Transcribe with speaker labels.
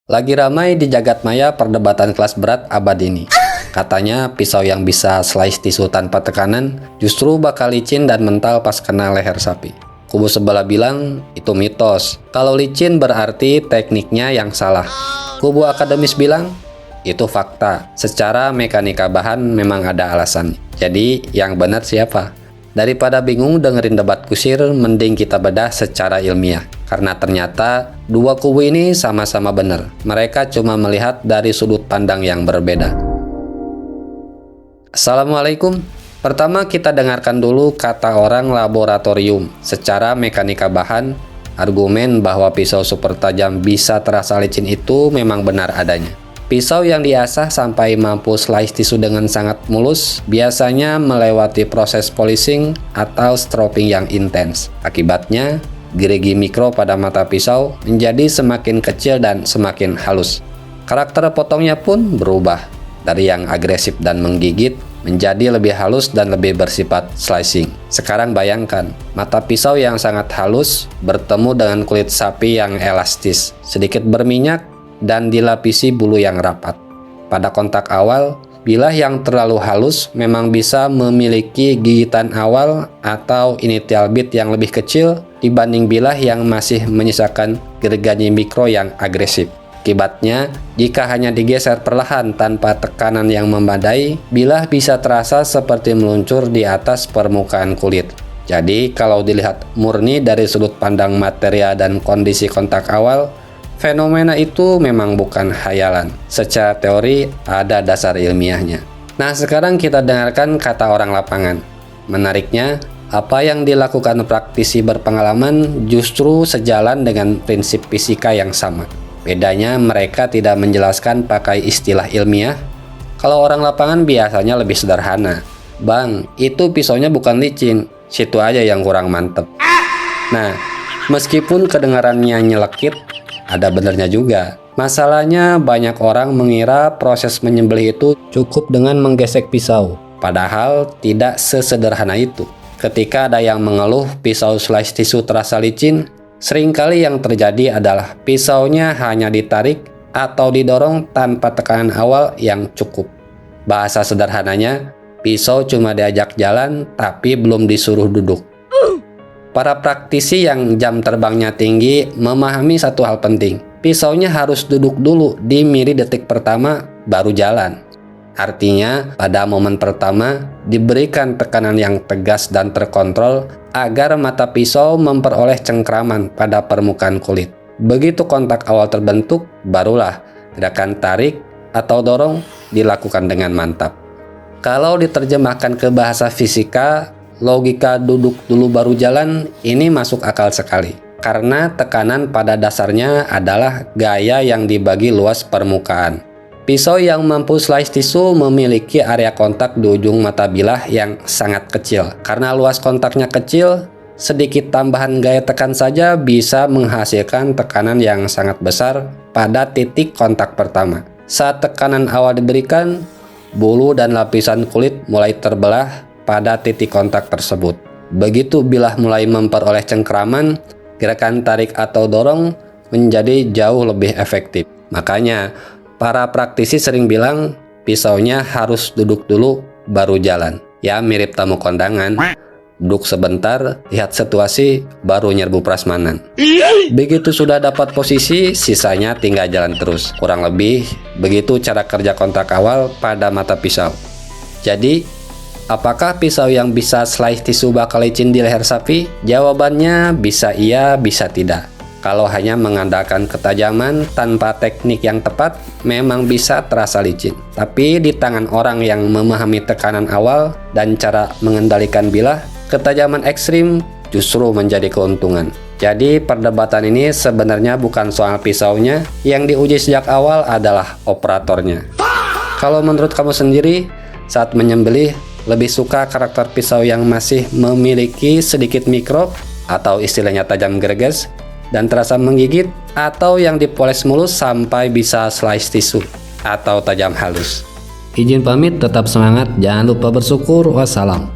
Speaker 1: Lagi ramai di jagat maya perdebatan kelas berat abad ini. Katanya pisau yang bisa slice tisu tanpa tekanan justru bakal licin dan mental pas kena leher sapi. Kubu sebelah bilang itu mitos. Kalau licin berarti tekniknya yang salah. Kubu akademis bilang itu fakta. Secara mekanika bahan memang ada alasan. Jadi yang benar siapa? Daripada bingung dengerin debat kusir, mending kita bedah secara ilmiah. Karena ternyata dua kubu ini sama-sama benar. Mereka cuma melihat dari sudut pandang yang berbeda. Assalamualaikum. Pertama kita dengarkan dulu kata orang laboratorium. Secara mekanika bahan, argumen bahwa pisau super tajam bisa terasa licin itu memang benar adanya. Pisau yang diasah sampai mampu slice tisu dengan sangat mulus biasanya melewati proses polishing atau stropping yang intens. Akibatnya, gerigi mikro pada mata pisau menjadi semakin kecil dan semakin halus. Karakter potongnya pun berubah dari yang agresif dan menggigit menjadi lebih halus dan lebih bersifat slicing. Sekarang bayangkan, mata pisau yang sangat halus bertemu dengan kulit sapi yang elastis, sedikit berminyak, dan dilapisi bulu yang rapat. Pada kontak awal, bilah yang terlalu halus memang bisa memiliki gigitan awal atau initial beat yang lebih kecil dibanding bilah yang masih menyisakan gergaji mikro yang agresif. Akibatnya, jika hanya digeser perlahan tanpa tekanan yang memadai, bilah bisa terasa seperti meluncur di atas permukaan kulit. Jadi, kalau dilihat murni dari sudut pandang material dan kondisi kontak awal, fenomena itu memang bukan khayalan. Secara teori ada dasar ilmiahnya. Nah, sekarang kita dengarkan kata orang lapangan. Menariknya, apa yang dilakukan praktisi berpengalaman justru sejalan dengan prinsip fisika yang sama. Bedanya mereka tidak menjelaskan pakai istilah ilmiah. Kalau orang lapangan biasanya lebih sederhana. Bang, itu pisaunya bukan licin, situ aja yang kurang mantep. Nah, meskipun kedengarannya nyelekit, ada benernya juga. Masalahnya banyak orang mengira proses menyembelih itu cukup dengan menggesek pisau. Padahal tidak sesederhana itu. Ketika ada yang mengeluh pisau slice tisu terasa licin, seringkali yang terjadi adalah pisaunya hanya ditarik atau didorong tanpa tekanan awal yang cukup. Bahasa sederhananya, pisau cuma diajak jalan tapi belum disuruh duduk. Para praktisi yang jam terbangnya tinggi memahami satu hal penting. Pisaunya harus duduk dulu di mili detik pertama baru jalan. Artinya, pada momen pertama diberikan tekanan yang tegas dan terkontrol agar mata pisau memperoleh cengkraman pada permukaan kulit. Begitu kontak awal terbentuk, barulah gerakan tarik atau dorong dilakukan dengan mantap. Kalau diterjemahkan ke bahasa fisika, logika duduk dulu baru jalan ini masuk akal sekali. Karena tekanan pada dasarnya adalah gaya yang dibagi luas permukaan. Pisau yang mampu slice tisu memiliki area kontak di ujung mata bilah yang sangat kecil. Karena luas kontaknya kecil, sedikit tambahan gaya tekan saja bisa menghasilkan tekanan yang sangat besar pada titik kontak pertama. Saat tekanan awal diberikan, bulu dan lapisan kulit mulai terbelah pada titik kontak tersebut. Begitu bilah mulai memperoleh cengkraman, gerakan tarik atau dorong menjadi jauh lebih efektif. Makanya, para praktisi sering bilang pisaunya harus duduk dulu baru jalan. Ya mirip tamu kondangan. Duduk sebentar, lihat situasi, baru nyerbu prasmanan. Begitu sudah dapat posisi, sisanya tinggal jalan terus. Kurang lebih, begitu cara kerja kontak awal pada mata pisau. Jadi, apakah pisau yang bisa slice tisu bakal licin di leher sapi? Jawabannya bisa iya, bisa tidak. Kalau hanya mengandalkan ketajaman tanpa teknik yang tepat, memang bisa terasa licin. Tapi di tangan orang yang memahami tekanan awal dan cara mengendalikan bilah, ketajaman ekstrim justru menjadi keuntungan. Jadi perdebatan ini sebenarnya bukan soal pisaunya, yang diuji sejak awal adalah operatornya. Kalau menurut kamu sendiri, saat menyembelih, lebih suka karakter pisau yang masih memiliki sedikit mikro atau istilahnya tajam greges dan terasa menggigit, atau yang dipoles mulus sampai bisa slice tisu atau tajam halus? Izin pamit, tetap semangat, jangan lupa bersyukur. Wassalam.